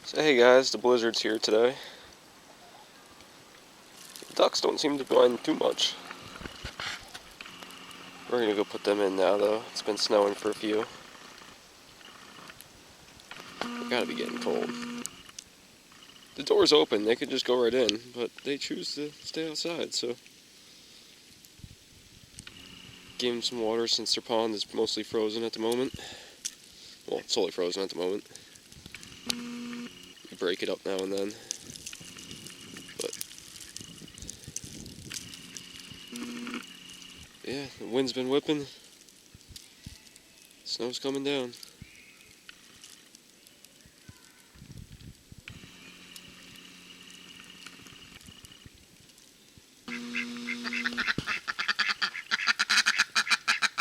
So hey guys, the blizzard's here today. The ducks don't seem to mind too much. We're gonna go put them in now though. It's been snowing for a few. They gotta be getting cold. The door's open, they could just go right in, but they choose to stay outside, so. Give them some water since their pond is mostly frozen at the moment. Well, it's solely frozen at the moment. You break it up now and then. But yeah, the wind's been whipping. Snow's coming down.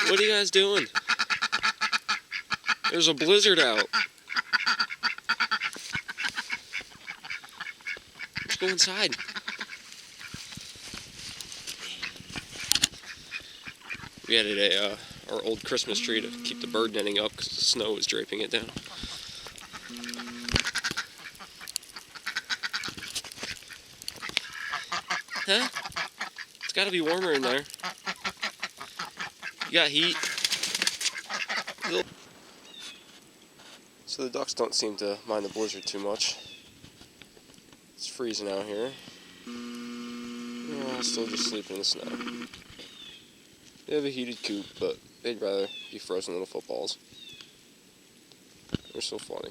What are you guys doing? There's a blizzard out. Let's go inside. We added our old Christmas tree to keep the bird netting up because the snow was draping it down. Huh? It's gotta be warmer in there. You got heat. So the ducks don't seem to mind the blizzard too much. It's freezing out here. They're all still just sleeping in the snow. They have a heated coop, but they'd rather be frozen little footballs. They're so funny.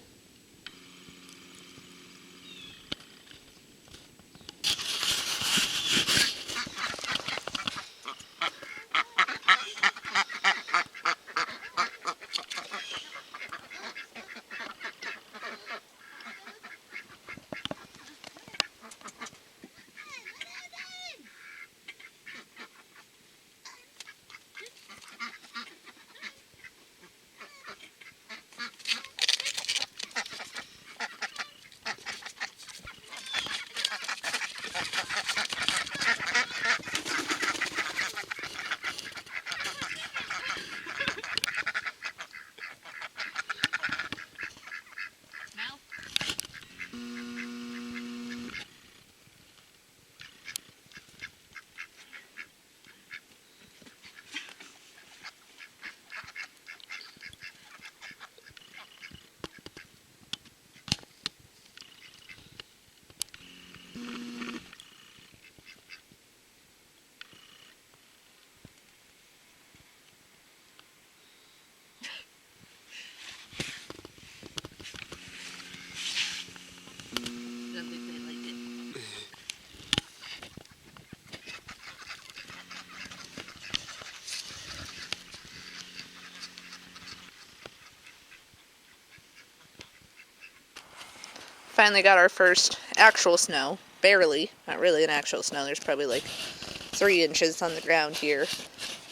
Finally got our first actual snow. Barely. Not really an actual snow. There's probably like 3 inches on the ground here.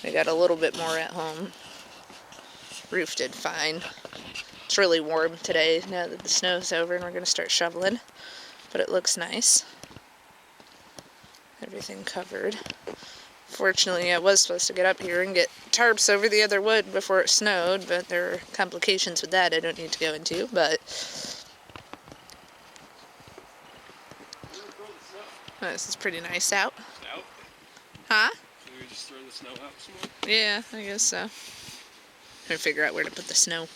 We got a little bit more at home. Roof did fine. It's really warm today now that the snow's over and we're going to start shoveling. But it looks nice. Everything covered. Fortunately, I was supposed to get up here and get tarps over the other wood before it snowed, but there are complications with that I don't need to go into, but oh, this is pretty nice out. Out? Huh? Should we just throw the snow out some more? Yeah, I guess so. Trying to figure out where to put the snow.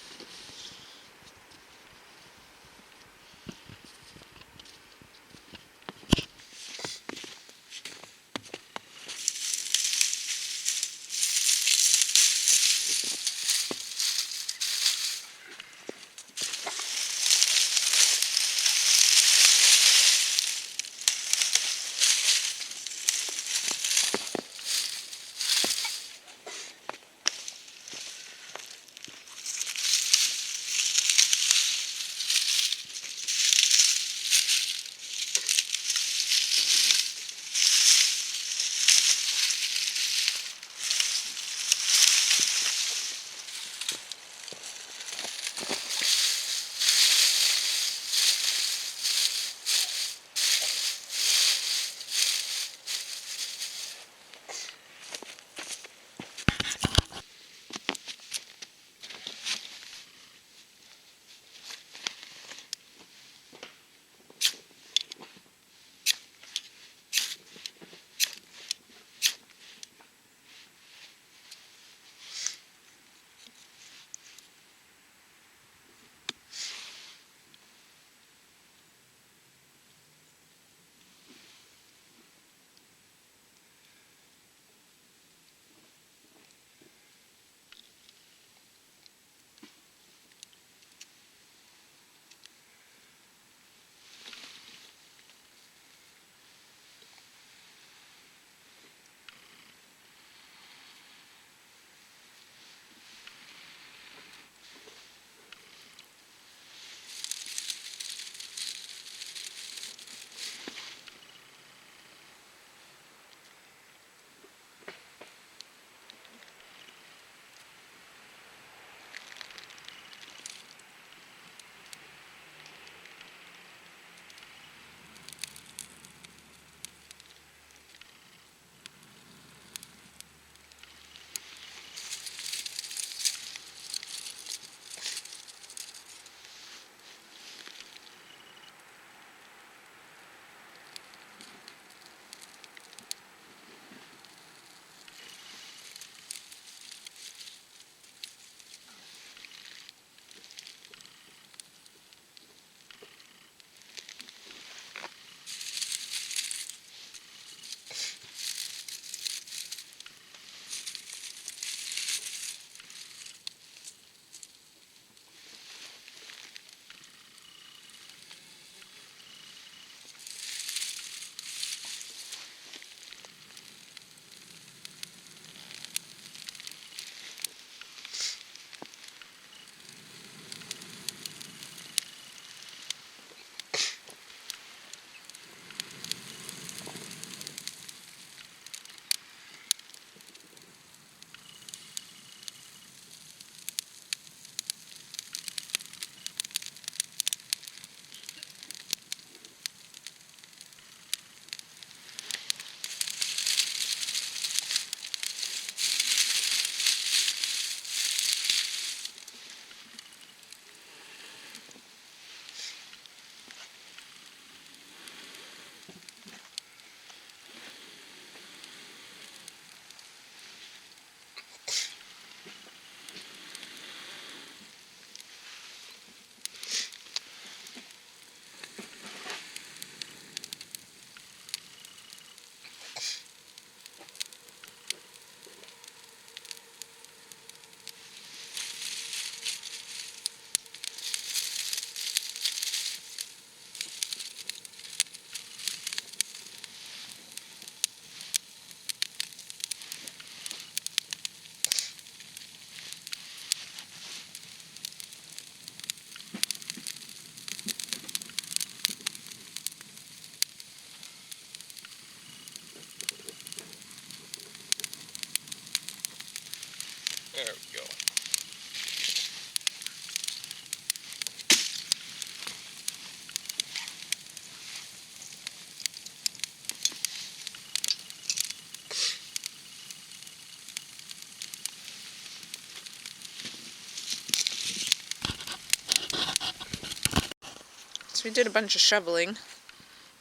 we did a bunch of shoveling,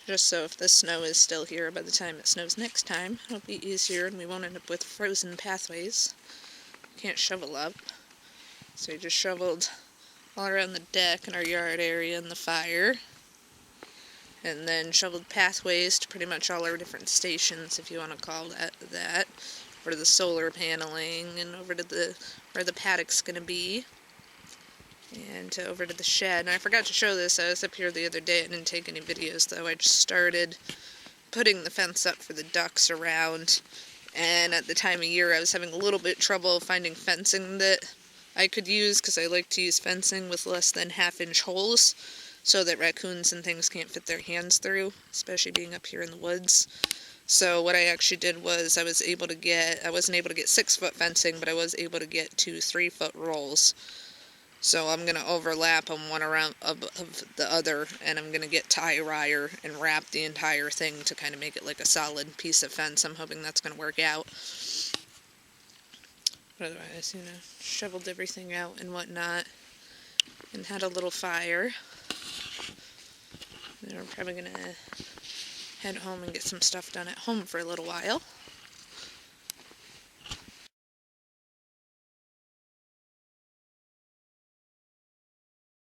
just so if the snow is still here by the time it snows next time, it'll be easier and we won't end up with frozen pathways. Can't shovel up. So we just shoveled all around the deck and our yard area and the fire. And then shoveled pathways to pretty much all our different stations, if you want to call that. Over to the solar paneling and over to where the paddock's going to be. And over to the shed. And I forgot to show this. I was up here the other day. I didn't take any videos though. I just started putting the fence up for the ducks around. And at the time of year I was having a little bit trouble finding fencing that I could use, because I like to use fencing with less than 1/2-inch holes so that raccoons and things can't fit their hands through, especially being up here in the woods. So what I actually did was I wasn't able to get 6-foot fencing, but I was able to get 2 3-foot rolls. So I'm going to overlap them one around of the other, and I'm going to get tie wire and wrap the entire thing to kind of make it like a solid piece of fence. I'm hoping that's going to work out. But otherwise, shoveled everything out and whatnot, and had a little fire. And we're probably going to head home and get some stuff done at home for a little while.